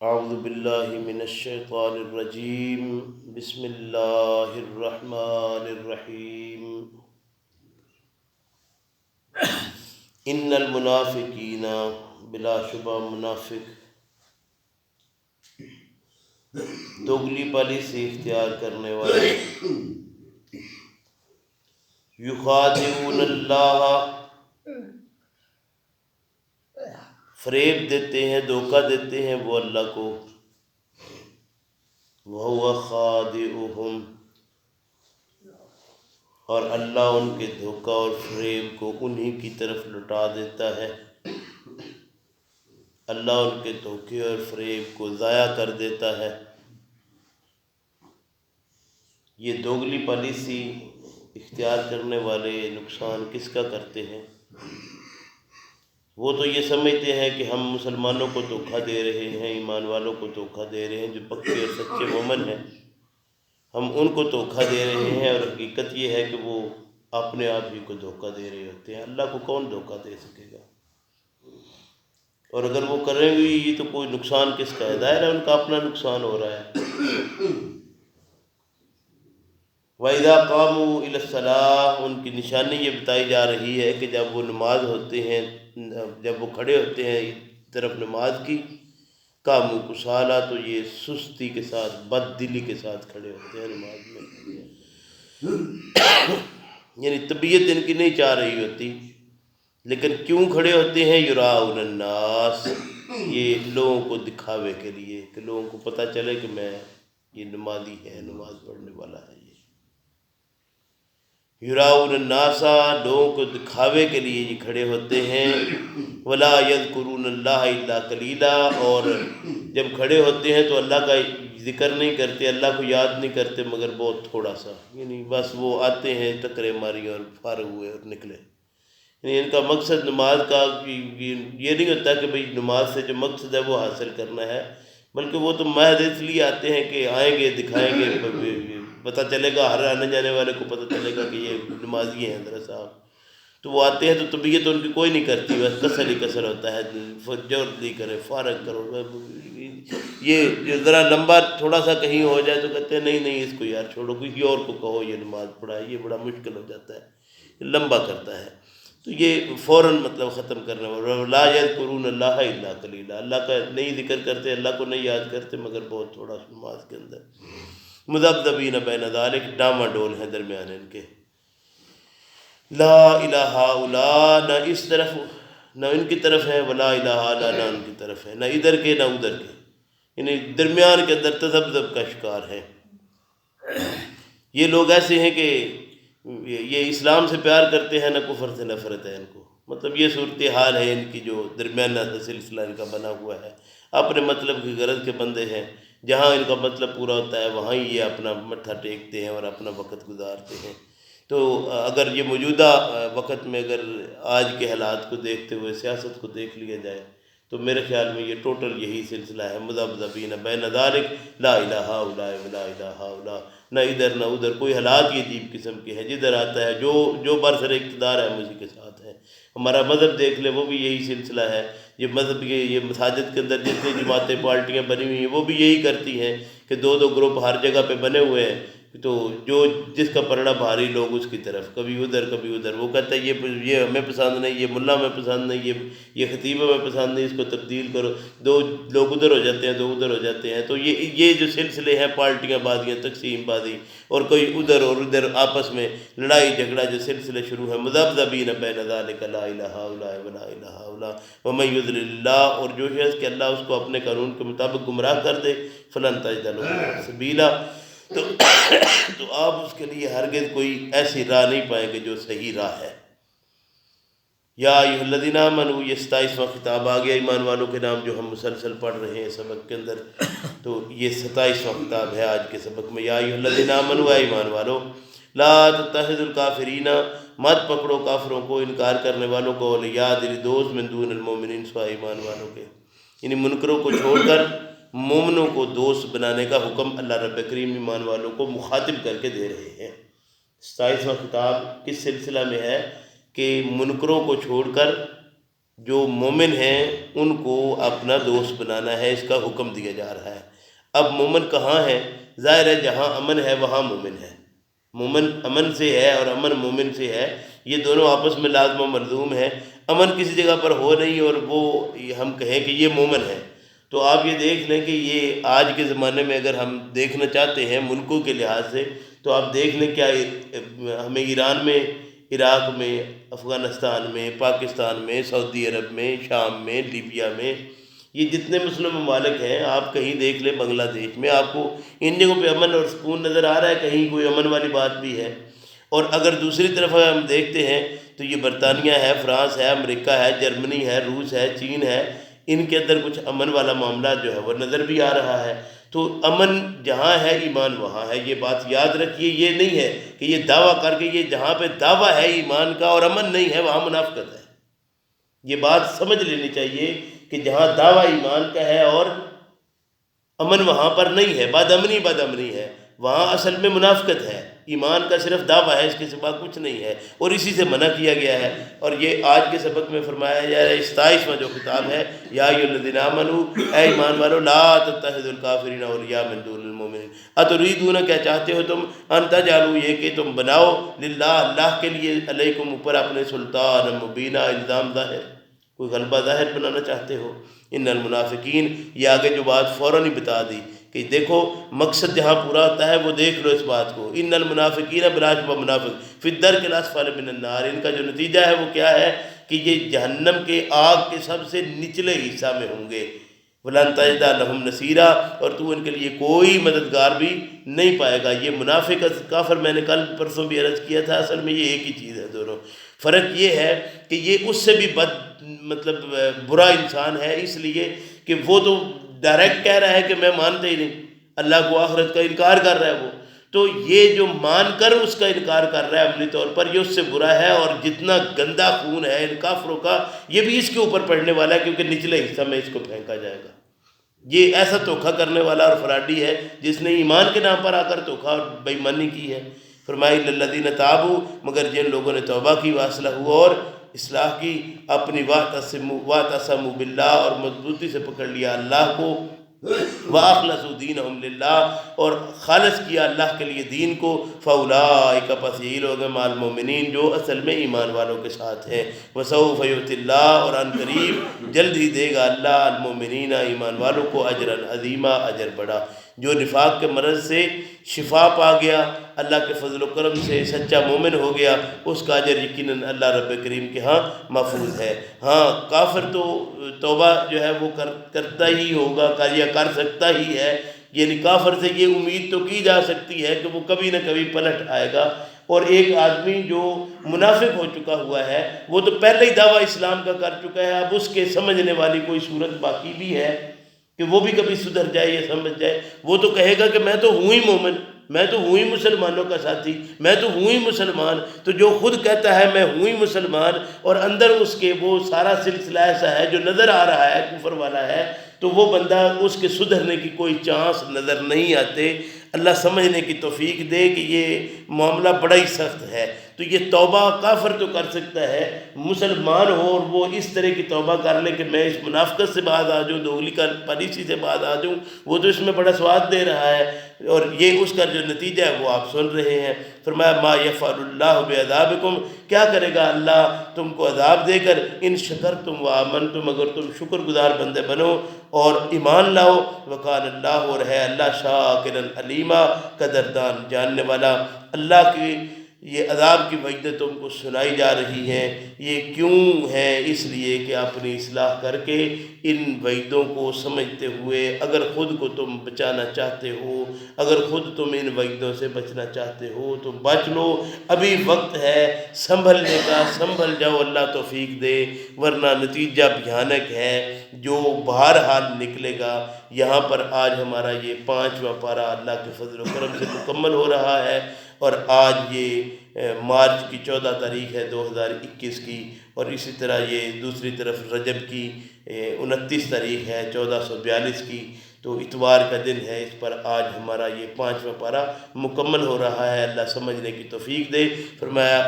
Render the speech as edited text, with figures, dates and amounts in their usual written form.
اعوذ باللہ من الشیطان الرجیم بسم اللہ الرحمن الرحیم ان المنافقین بلا شبہ منافق دوغلی پالیسی اختیار کرنے والے یخادعون اللہ فریب دیتے ہیں، دھوکہ دیتے ہیں وہ اللہ کو، وَهُوَ خَادِعُهُمْ اور اللہ ان کے دھوکہ اور فریب کو انہی کی طرف لٹا دیتا ہے، اللہ ان کے دھوکے اور فریب کو ضائع کر دیتا ہے۔ یہ دوغلی پالیسی اختیار کرنے والے نقصان کس کا کرتے ہیں؟ وہ تو یہ سمجھتے ہیں کہ ہم مسلمانوں کو دھوکہ دے رہے ہیں، ایمان والوں کو دھوکہ دے رہے ہیں، جو پکے اور سچے مومن ہیں ہم ان کو دھوکہ دے رہے ہیں، اور حقیقت یہ ہے کہ وہ اپنے آپ ہی کو دھوکہ دے رہے ہوتے ہیں۔ اللہ کو کون دھوکہ دے سکے گا؟ اور اگر وہ کریں گے تو کوئی نقصان کس کا ہے؟ ظاہر ہے ان کا اپنا نقصان ہو رہا ہے۔ وَإِذَا قَامُوا إِلَى الصَّلَاةِ ان کی نشانی یہ بتائی جا رہی ہے کہ جب وہ نماز ہوتے ہیں، جب وہ کھڑے ہوتے ہیں طرف نماز کی، قاموا کسالى تو یہ سستی کے ساتھ، بد دلی کے ساتھ کھڑے ہوتے ہیں نماز میں، یعنی طبیعت ان کی نہیں چاہ رہی ہوتی، لیکن کیوں کھڑے ہوتے ہیں؟ یراؤن الناس، یہ لوگوں کو دکھاوے کے لیے، کہ لوگوں کو پتہ چلے کہ میں یہ نمازی ہے، نماز پڑھنے والا ہے۔ یراؤن الناس، لوگوں کو دکھاوے کے لیے یہ کھڑے ہوتے ہیں۔ ولا یذکرون اللہ الا قلیلا، اور جب کھڑے ہوتے ہیں تو اللہ کا ذکر نہیں کرتے، اللہ کو یاد نہیں کرتے مگر بہت تھوڑا سا، یعنی بس وہ آتے ہیں ٹکرے ماری اور فارغ ہوئے اور نکلے۔ یعنی ان کا مقصد نماز کا یہ نہیں ہوتا کہ بھئی نماز سے جو مقصد ہے وہ حاصل کرنا ہے، بلکہ وہ تو محض اس لیے آتے ہیں کہ آئیں گے، دکھائیں گے، پتہ چلے گا، ہر آنے جانے والے کو پتہ چلے گا کہ یہ نمازی ہیں حضرت صاحب، تو وہ آتے ہیں تو طبیعت ان کی کوئی نہیں کرتی، بس کسر ہی کسر ہوتا ہے، جور نہیں کرے، فارغ کرو، یہ ذرا لمبا تھوڑا سا کہیں ہو جائے تو کہتے ہیں نہیں اس کو یار چھوڑو، کسی اور کو کہو یہ نماز پڑھائے، یہ بڑا مشکل ہو جاتا ہے، لمبا کرتا ہے، تو یہ فوراً مطلب ختم کرنے والا۔ لا یذکرون اللہ الا قلیلا، اللہ کا نہیں ذکر کرتے، اللہ کو نہیں یاد کرتے مگر بہت تھوڑا نماز کے اندر۔ مذبذبین بین ذلک، ڈاما ڈول ہیں درمیان ان کے۔ لا الہ ہؤلاء، نہ اس طرف نہ ان کی طرف ہے، ولا الہ ہؤلاء، نہ ان کی طرف ہے، نہ ادھر کے نہ ادھر کے، یعنی درمیان کے اندر تذبذب کا شکار ہے۔ یہ لوگ ایسے ہیں کہ یہ اسلام سے پیار کرتے ہیں، نہ کفر سے نفرت ہے ان کو، مطلب یہ صورتحال ہے ان کی، جو درمیانہ سلسلہ ان کا بنا ہوا ہے، اپنے مطلب کی غرض کے بندے ہیں، جہاں ان کا مطلب پورا ہوتا ہے وہاں ہی یہ اپنا مٹھا ٹیکتے ہیں اور اپنا وقت گزارتے ہیں۔ تو اگر یہ موجودہ وقت میں اگر آج کے حالات کو دیکھتے ہوئے سیاست کو دیکھ لیا جائے تو میرے خیال میں یہ ٹوٹل یہی سلسلہ ہے، مذبذبین بین ذلک، لا الہ ہؤلاء ولا الہ ہؤلاء، نہ ادھر نہ ادھر، کوئی حالات ہی عجیب قسم کے ہیں، جدھر آتا ہے جو برسر اقتدار ہے اسی کے ساتھ ہے۔ ہمارا مذہب دیکھ لیں، وہ بھی یہی سلسلہ ہے، یہ مذہب یہ مساجد کے اندر جتنی جماعتیں پارٹیاں بنی ہوئی ہیں وہ بھی یہی کرتی ہیں کہ دو گروپ ہر جگہ پہ بنے ہوئے ہیں، تو جو جس کا پلڑا بھاری لوگ اس کی طرف، کبھی ادھر کبھی ادھر، وہ کہتا ہے یہ ہمیں پسند نہیں، یہ ملا میں پسند نہیں، یہ خطیب میں پسند نہیں، اس کو تبدیل کرو، دو لوگ ادھر ہو جاتے ہیں، دو ادھر ہو جاتے ہیں، تو یہ جو سلسلے ہیں پارٹیاں بازیاں، تقسیم بازی، اور کوئی ادھر اور ادھر آپس میں لڑائی جھگڑا، جو سلسلے شروع ہیں، مذبذبین بین ذلک، لا الہ ہؤلاء ولا الہ ہؤلاء ومن یضلل اللہ، اور جو شخص کہ اللہ اس کو اپنے قانون کے مطابق گمراہ کر دے، فلن تجد لہ سبیلا، تو آپ اس کے لیے ہرگز کوئی ایسی راہ نہیں پائیں گے جو صحیح راہ ہے۔ یا ایھا الذین آمنوا، یہ 27واں خطاب آ گیا ایمان والوں کے نام، جو ہم مسلسل پڑھ رہے ہیں سبق کے اندر، تو یہ 27واں خطاب ہے آج کے سبق میں۔ یا ایھا الذین آمنوا، ایمان والو، لا تتخذوا الکافرین، مت پکڑو کافروں کو، انکار کرنے والوں کو، اولیاء دلی دوست، من دون المؤمنین، سوائے ایمان والوں کے، یعنی منکروں کو چھوڑ کر مومنوں کو دوست بنانے کا حکم اللہ رب کریم ایمان والوں کو مخاطب کر کے دے رہے ہیں۔ 27واں خطاب کس سلسلہ میں ہے؟ کہ منکروں کو چھوڑ کر جو مومن ہیں ان کو اپنا دوست بنانا ہے، اس کا حکم دیا جا رہا ہے۔ اب مومن کہاں ہے؟ ظاہر ہے جہاں امن ہے وہاں مومن ہے، مومن امن سے ہے اور امن مومن سے ہے، یہ دونوں آپس میں لازم و ملزوم ہے۔ امن کسی جگہ پر ہو نہیں اور وہ ہم کہیں کہ یہ مومن ہے، تو آپ یہ دیکھ لیں کہ یہ آج کے زمانے میں اگر ہم دیکھنا چاہتے ہیں ملکوں کے لحاظ سے، تو آپ دیکھ لیں کیا ہمیں ایران میں، عراق میں، افغانستان میں، پاکستان میں، سعودی عرب میں، شام میں، لیبیا میں، یہ جتنے مسلم ممالک ہیں آپ کہیں دیکھ لیں، بنگلہ دیش میں، آپ کو ان جگہوں پہ امن اور سکون نظر آ رہا ہے؟ کہیں کوئی امن والی بات بھی ہے؟ اور اگر دوسری طرف ہم دیکھتے ہیں تو یہ برطانیہ ہے، فرانس ہے، امریکہ ہے، جرمنی ہے، روس ہے، چین ہے، ان کے اندر کچھ امن والا معاملہ جو ہے وہ نظر بھی آ رہا ہے۔ تو امن جہاں ہے ایمان وہاں ہے، یہ بات یاد رکھیے۔ یہ نہیں ہے کہ یہ دعویٰ کر کے، یہ جہاں پہ دعویٰ ہے ایمان کا اور امن نہیں ہے وہاں منافقت ہے، یہ بات سمجھ لینی چاہیے کہ جہاں دعویٰ ایمان کا ہے اور امن وہاں پر نہیں ہے، بد امنی ہے، وہاں اصل میں منافقت ہے۔ ایمان کا صرف دعویٰ ہے، اس کے سوا کچھ نہیں ہے، اور اسی سے منع کیا گیا ہے۔ اور یہ آج کے سبق میں فرمایا جا رہا ہے، 27واں جو خطاب ہے، یا ایھا الذین آمنوا، اے ایمان والو، لا تتخذوا الکافرین اولیاء من دون المؤمنین، اتریدون، کیا چاہتے ہو تم، ان تجعلوا، یہ کہ تم بناؤ، للہ، اللہ کے لیے، علیکم، اوپر اپنے، سلطان مبینہ، الزام ظاہر، کوئی غلبہ ظاہر بنانا چاہتے ہو۔ ان المنافقین، یہ آگے جو بات فوراً ہی بتا دی کہ دیکھو مقصد جہاں پورا ہوتا ہے وہ دیکھ لو اس بات کو۔ ان المنافقین، بلا شبہ منافق، فی الدرک الاسفل من النار، ان کا جو نتیجہ ہے وہ کیا ہے کہ یہ جہنم کے آگ کے سب سے نچلے حصہ میں ہوں گے۔ وَلَن تَجِدَ لَهُمْ نَصِيرًا، اور تو ان کے لیے کوئی مددگار بھی نہیں پائے گا۔ یہ منافق کافر، میں نے کل پرسوں بھی عرض کیا تھا، اصل میں یہ ایک ہی چیز ہے دونوں۔ فرق یہ ہے کہ یہ اس سے بھی مطلب برا انسان ہے، اس لیے کہ وہ تو ڈائریکٹ کہہ رہا ہے کہ میں مانتا ہی نہیں، اللہ کو، آخرت کا انکار کر رہا ہے وہ، تو یہ جو مان کر اس کا انکار کر رہا ہے عملی طور پر، یہ اس سے برا ہے۔ اور جتنا گندا خون ہے ان کافروں کا، یہ بھی اس کے اوپر پڑنے والا ہے، کیونکہ نچلے حصہ میں اس کو پھینکا جائے گا۔ یہ ایسا دھوکہ کرنے والا اور فراڈی ہے جس نے ایمان کے نام پر آ کر دھوکہ اور بے ایمانی کی ہے۔ فرمایا الا الذین تابوا، مگر جن لوگوں نے توبہ کی، واصلحوا، اور اصلاح کی، اپنی، واعتصموا باللہ، اور مضبوطی سے پکڑ لیا اللہ کو، واخلصوا دینہم للہ، اور خالص کیا اللہ کے لیے دین کو، فاولئک، پس یہی لوگ ہیں، مع المؤمنین، جو اصل میں ایمان والوں کے ساتھ ہیں، وسوف یؤتی اللہ، اور ان قریب جلد ہی دے گا اللہ، المؤمنین، ایمان والوں کو، اجرا عظیما، اجر بڑا۔ جو نفاق کے مرض سے شفا پا گیا، اللہ کے فضل و کرم سے سچا مومن ہو گیا، اس کا اجر یقیناً اللہ رب کریم کے ہاں محفوظ ہے۔ ہاں کافر تو توبہ جو ہے وہ کرتا ہی ہوگا، یا کر سکتا ہی ہے، یعنی کافر سے یہ امید تو کی جا سکتی ہے کہ وہ کبھی نہ کبھی پلٹ آئے گا۔ اور ایک آدمی جو منافق ہو چکا ہوا ہے وہ تو پہلے ہی دعویٰ اسلام کا کر چکا ہے، اب اس کے سمجھنے والی کوئی صورت باقی بھی ہے کہ وہ بھی کبھی سدھر جائے یا سمجھ جائے؟ وہ تو کہے گا کہ میں تو ہوں ہی مومن، میں تو ہوں ہی مسلمانوں کا ساتھی، میں تو ہوں ہی مسلمان۔ تو جو خود کہتا ہے میں ہوں ہی مسلمان، اور اندر اس کے وہ سارا سلسلہ ایسا ہے جو نظر آ رہا ہے کفر والا ہے، تو وہ بندہ، اس کے سدھرنے کی کوئی چانس نظر نہیں آتے۔ اللہ سمجھنے کی توفیق دے کہ یہ معاملہ بڑا ہی سخت ہے۔ تو یہ توبہ کافر تو کر سکتا ہے، مسلمان ہو اور وہ اس طرح کی توبہ کر لے کہ میں اس منافقت سے باز آ جاؤں، دوغلی کا پالیسی سے باز آ جاؤں، وہ تو اس میں بڑا سواد دے رہا ہے، اور یہ اس کا جو نتیجہ ہے وہ آپ سن رہے ہیں۔ فرمایا ما یفعل اللہ بعذابکم، کیا کرے گا اللہ تم کو عذاب دے کر، ان شکرتم وآمنتم، اگر تم شکر گزار بندے بنو اور ایمان لاؤ، وکان اللہ، اور ہے اللہ، شاکرا علیما، قدردان جاننے والا۔ اللہ کی یہ عذاب کی وعدیں تم کو سنائی جا رہی ہیں، یہ کیوں ہے؟ اس لیے کہ اپنی اصلاح کر کے ان وعدوں کو سمجھتے ہوئے، اگر خود کو تم بچانا چاہتے ہو، اگر خود تم ان وعدوں سے بچنا چاہتے ہو تو بچ لو، ابھی وقت ہے سنبھلنے کا، سنبھل جاؤ، اللہ توفیق دے، ورنہ نتیجہ بھیانک ہے جو بہرحال نکلے گا۔ یہاں پر آج ہمارا یہ 5واں پارہ اللہ کے فضل و کرم سے مکمل ہو رہا ہے، اور آج یہ مارچ کی 14 تاریخ ہے 2021 کی، اور اسی طرح یہ دوسری طرف رجب کی 29 تاریخ ہے 1442 کی، تو اتوار کا دن ہے۔ اس پر آج ہمارا یہ 5واں پارہ مکمل ہو رہا ہے۔ اللہ سمجھنے کی توفیق دے۔ فرمایا